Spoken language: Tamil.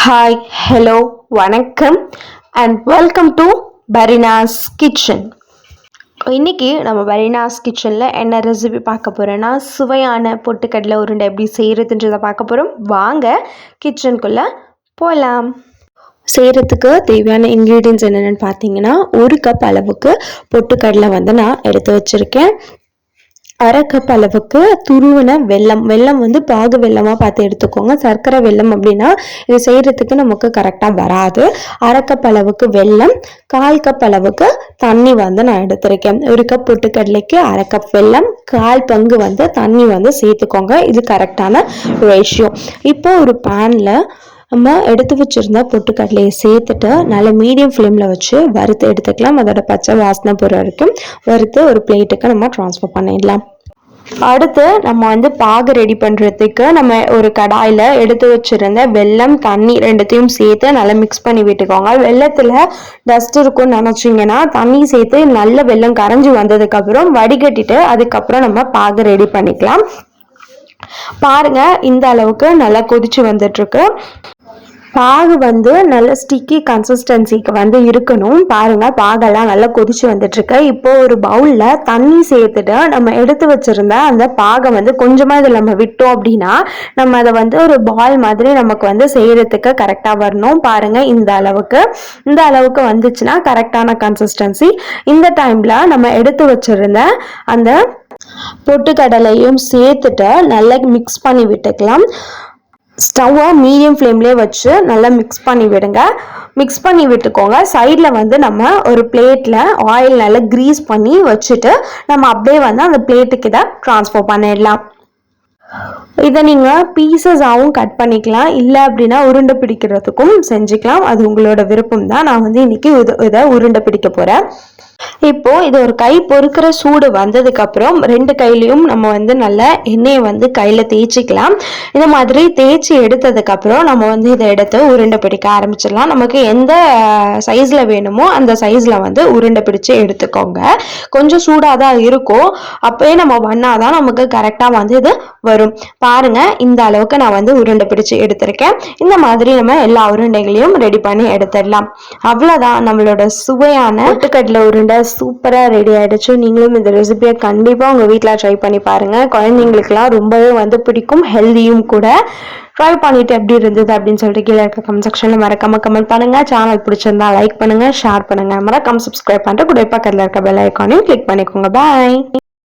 ஹாய் ஹலோ வணக்கம் அண்ட் வெல்கம் டு பரினாஸ் கிச்சன். இன்றைக்கி நம்ம பரினாஸ் கிச்சனில் என்ன ரெசிபி பார்க்க போகிறோன்னா சுவையான பொட்டுக்கடலை உருண்டை எப்படி செய்கிறதுன்றதை பார்க்க போகிறோம். வாங்க கிச்சனுக்குள்ளே போகலாம். செய்கிறதுக்கு தேவையான இன்க்ரீடியன்ஸ் என்னென்னு பார்த்தீங்கன்னா, 1 கப் அளவுக்கு பொட்டுக்கடலை நான் எடுத்து வச்சுருக்கேன். 1/2 கப் அளவுக்கு துருவின வெல்லம் பாகு வெல்லமாக பார்த்து எடுத்துக்கோங்க. சர்க்கரை வெல்லம் அப்படின்னா இது செய்கிறதுக்கு நமக்கு கரெக்டாக வராது. 1/2 கப் அளவுக்கு வெல்லம், 1/4 கப் அளவுக்கு தண்ணி நான் எடுத்திருக்கேன். 1 கப் பொட்டுக்கடலைக்கு 1/2 கப் வெல்லம், 1/4 பங்கு தண்ணி சேர்த்துக்கோங்க. இது கரெக்டான ரேஷியோ. இப்போ ஒரு பேனில் நம்ம எடுத்து வச்சுருந்தா பொட்டுக்கடலையை சேர்த்துட்டு நல்லா மீடியம் ஃப்ளேமில் வச்சு வறுத்து எடுத்துக்கலாம். அதோட பச்சை வாசனை போகிற வரைக்கும் வறுத்து ஒரு பிளேட்டுக்கு நம்ம ட்ரான்ஸ்ஃபர் பண்ணிடலாம். அடுத்து நம்ம பாகு ரெடி பண்ணுறதுக்கு நம்ம ஒரு கடாயில் எடுத்து வச்சுருந்த வெல்லம், தண்ணி ரெண்டுத்தையும் சேர்த்து நல்லா மிக்ஸ் பண்ணி விட்டுக்கோங்க. வெல்லத்தில் டஸ்ட் இருக்கும்னு நினச்சிங்கன்னா தண்ணி சேர்த்து நல்ல வெல்லம் கரைஞ்சி வந்ததுக்கப்புறம் வடிகட்டிட்டு அதுக்கப்புறம் நம்ம பாகு ரெடி பண்ணிக்கலாம். பாருங்க, இந்த அளவுக்கு நல்லா கொதிச்சு வந்துட்டுருக்கு. பாகு நல்ல ஸ்டிக்கி கன்சிஸ்டன்சிக்கு இருக்கணும். பாருங்க, பாகெல்லாம் நல்லா கொதிச்சு வந்துட்டுருக்கு. இப்போ ஒரு பவுலில் தண்ணி சேர்த்துட்டு நம்ம எடுத்து வச்சிருந்த அந்த பாகை கொஞ்சமாக இதில் நம்ம விட்டோம் அப்படின்னா நம்ம அதை ஒரு பால் மாதிரி நமக்கு செய்யறதுக்கு கரெக்டாக வரணும். பாருங்க, இந்த அளவுக்கு வந்துச்சுன்னா கரெக்டான கன்சிஸ்டன்சி. இந்த டைம்ல நம்ம எடுத்து வச்சிருந்த அந்த பொட்டுக்கடலையும் சேர்த்துட்டு நல்லா மிக்ஸ் பண்ணி விட்டுக்கலாம். ஸ்டவ்வை மீடியம் ஃப்ளேம்லேயே வச்சு நல்லா மிக்ஸ் பண்ணி விடுங்க. மிக்ஸ் பண்ணி விட்டுக்கோங்க. சைடில் நம்ம ஒரு பிளேட்டில் ஆயில் நல்லா க்ரீஸ் பண்ணி வச்சுட்டு நம்ம அப்படியே அந்த பிளேட்டுக்கு இதை ட்ரான்ஸ்ஃபர் பண்ணிடலாம். இதை நீங்கள் பீசஸாகவும் கட் பண்ணிக்கலாம், இல்லை அப்படின்னா உருண்டை பிடிக்கிறதுக்கும் செஞ்சுக்கலாம். அது உங்களோட விருப்பம் தான். நான் இன்னைக்கு இதை உருண்டை பிடிக்க போகிறேன். இப்போ இது ஒரு கை பொறுக்கிற சூடு வந்ததுக்கு அப்புறம் 2 கையிலையும் நம்ம நல்ல எண்ணெயை கையில தேய்ச்சிக்கலாம். இந்த மாதிரி தேய்ச்சி எடுத்ததுக்கு அப்புறம் நம்ம இதை எடுத்து உருண்டை பிடிக்க ஆரம்பிச்சிடலாம். நமக்கு எந்த சைஸ்ல வேணுமோ அந்த சைஸ்ல உருண்டை பிடிச்சு எடுத்துக்கோங்க. கொஞ்சம் சூடாக தான் இருக்கும். அப்பயே நம்ம பண்ணாதான் நமக்கு கரெக்டா இது வரும். பாருங்க, இந்த அளவுக்கு நான் உருண்டை பிடிச்சு எடுத்திருக்கேன். இந்த மாதிரி நம்ம எல்லா உருண்டைகளையும் ரெடி பண்ணி எடுத்துடலாம். அவ்வளவுதான், நம்மளோட சுவையான பொட்டுக்கடலை உருண்டை சூப்பரா ரெடி ஆயிடுச்சு. நீங்களும் இந்த ரெசிபியை கண்டிப்பா உங்க வீட்டுல ட்ரை பண்ணி பாருங்க. குழந்தைங்களுக்குலாம் ரொம்பவே பிடிக்கும், ஹெல்தியும் கூட. ட்ரை பண்ணிட்டு எப்படி இருந்தது அப்படின்னு சொல்லிட்டு கீழே இருக்க கமெண்ட் செக்ஷன்ல மறக்காம கமெண்ட் பண்ணுங்க. சேனல் பிடிச்சிருந்தா லைக் பண்ணுங்க, ஷேர் பண்ணுங்க, மறக்காம சப்ஸ்கிரைப் பண்ணிட்டு கூட பக்கத்துல இருக்க பெல் ஐக்கானையும் கிளிக் பண்ணிக்கோங்க. பாய்.